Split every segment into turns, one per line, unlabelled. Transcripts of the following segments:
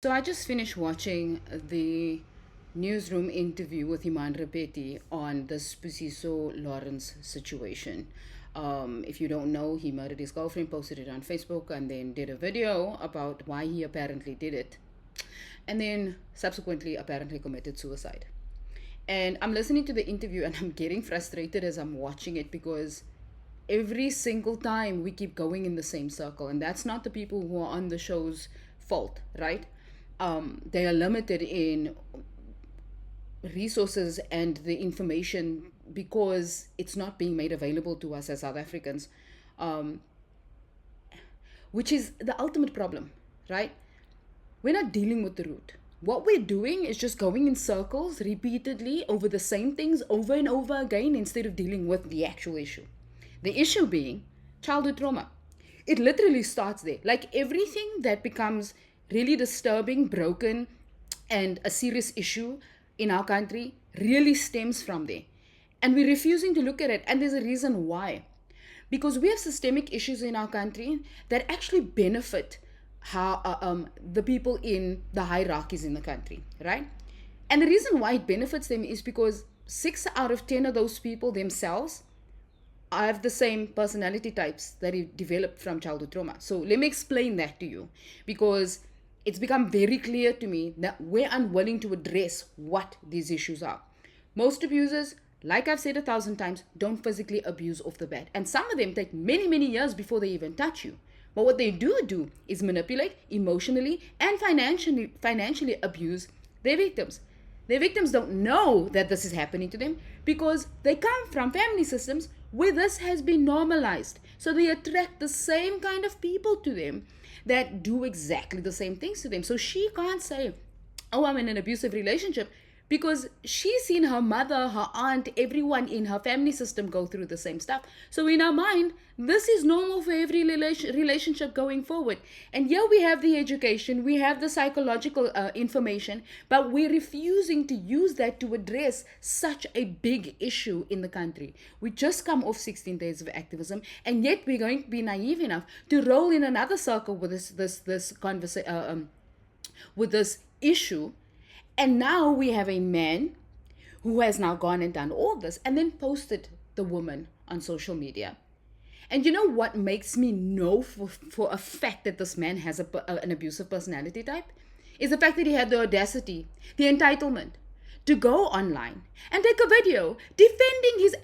So I just finished watching the newsroom interview with Iman Repeti on the Sbusiso Lawrence situation. If you don't know, he murdered his girlfriend, posted it on Facebook, and then did a video about why he apparently did it. And then subsequently, apparently committed suicide. And I'm listening to the interview and I'm getting frustrated as I'm watching it because every single time we keep going in the same circle. And that's not the people who are on the show's fault, right? They are limited in resources and the information because it's not being made available to us as South Africans, um, which is the ultimate problem, right? We're not dealing with the root. What we're doing is just going in circles repeatedly over the same things over and over again instead of dealing with the actual issue. The issue being childhood trauma. It literally starts there. Like everything that becomes really disturbing, broken, and a serious issue in our country really stems from there. And we're refusing to look at it. And there's a reason why. Because we have systemic issues in our country that actually benefit the people in the hierarchies in the country, right? And the reason why it benefits them is because 6 out of 10 of those people themselves have the same personality types that he developed from childhood trauma. So let me explain that to you because it's become very clear to me that we're unwilling to address what these issues are. Most abusers, like I've said 1,000 times, don't physically abuse off the bat. And some of them take many, many years before they even touch you. But what they do is manipulate emotionally and financially abuse their victims. Their victims don't know that this is happening to them because they come from family systems where this has been normalized. So they attract the same kind of people to them that do exactly the same things to them. So she can't say, oh, I'm in an abusive relationship because she's seen her mother, her aunt, everyone in her family system go through the same stuff. So in her mind, this is normal for every relationship going forward. And here we have the education, we have the psychological information, but we're refusing to use that to address such a big issue in the country. We just come off 16 days of activism, and yet we're going to be naive enough to roll in another circle with this conversation, with this issue. And now we have a man who has now gone and done all this and then posted the woman on social media. And you know what makes me know for a fact that this man has an abusive personality type? Is the fact that he had the audacity, the entitlement to go online and take a video defending his.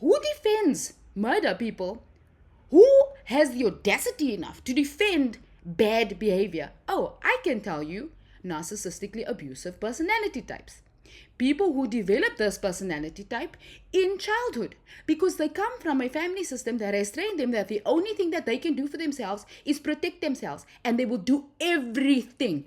Who defends murder, people? Who has the audacity enough to defend bad behavior? Oh, I can tell you, narcissistically abusive personality types. People who develop this personality type in childhood because they come from a family system that has trained them that the only thing that they can do for themselves is protect themselves, and they will do everything: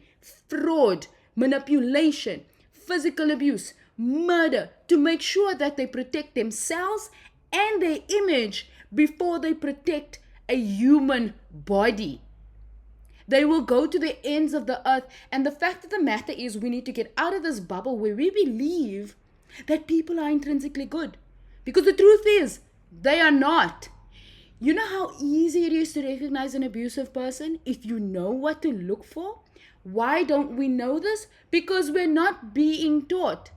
fraud, manipulation, physical abuse, murder, to make sure that they protect themselves and their image before they protect a human body. They will go to the ends of the earth. And the fact of the matter is, we need to get out of this bubble where we believe that people are intrinsically good. Because the truth is, they are not. You know how easy it is to recognize an abusive person if you know what to look for? Why don't we know this? Because we're not being taught.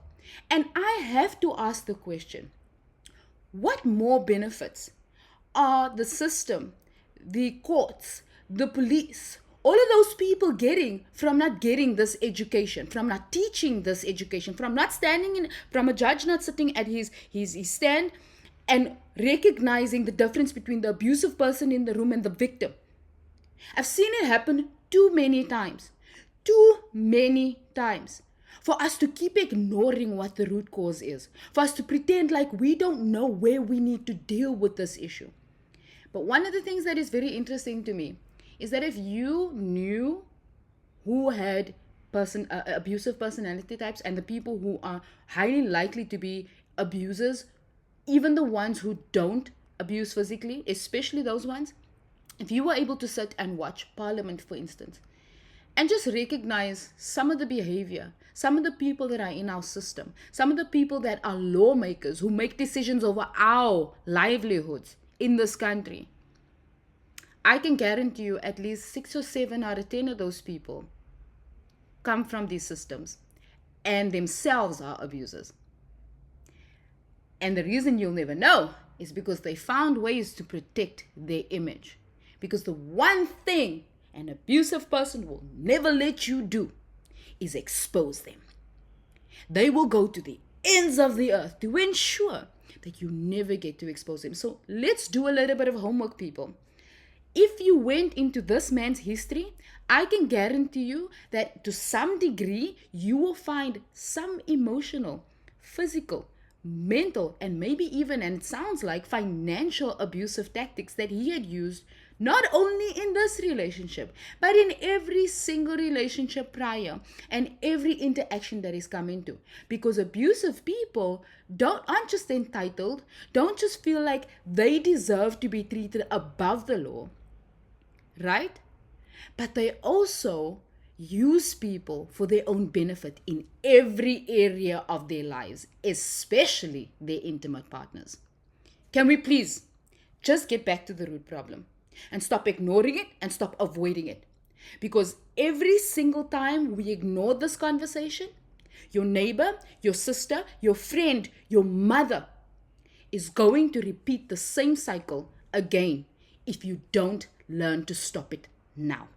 And I have to ask the question, what more benefits are the system, the courts, the police, all of those people getting from not getting this education, from not teaching this education, from not standing in, from a judge not sitting at his stand and recognizing the difference between the abusive person in the room and the victim? I've seen it happen too many times for us to keep ignoring what the root cause is, for us to pretend like we don't know where we need to deal with this issue. But one of the things that is very interesting to me is that if you knew who had abusive personality types and the people who are highly likely to be abusers, even the ones who don't abuse physically, especially those ones, if you were able to sit and watch Parliament, for instance, and just recognize some of the behavior, some of the people that are in our system, some of the people that are lawmakers who make decisions over our livelihoods in this country, I can guarantee you at least 6 or 7 out of 10 of those people come from these systems and themselves are abusers. And the reason you'll never know is because they found ways to protect their image. Because the one thing an abusive person will never let you do is expose them. They will go to the ends of the earth to ensure that you never get to expose them. So let's do a little bit of homework, people. If you went into this man's history, I can guarantee you that to some degree, you will find some emotional, physical, mental, and maybe even, and it sounds like, financial abusive tactics that he had used not only in this relationship, but in every single relationship prior and every interaction that he's come into. Because abusive people aren't just entitled, don't just feel like they deserve to be treated above the law, right? But they also use people for their own benefit in every area of their lives, especially their intimate partners. Can we please just get back to the root problem and stop ignoring it and stop avoiding it? Because every single time we ignore this conversation, your neighbor, your sister, your friend, your mother is going to repeat the same cycle again if you don't learn to stop it now.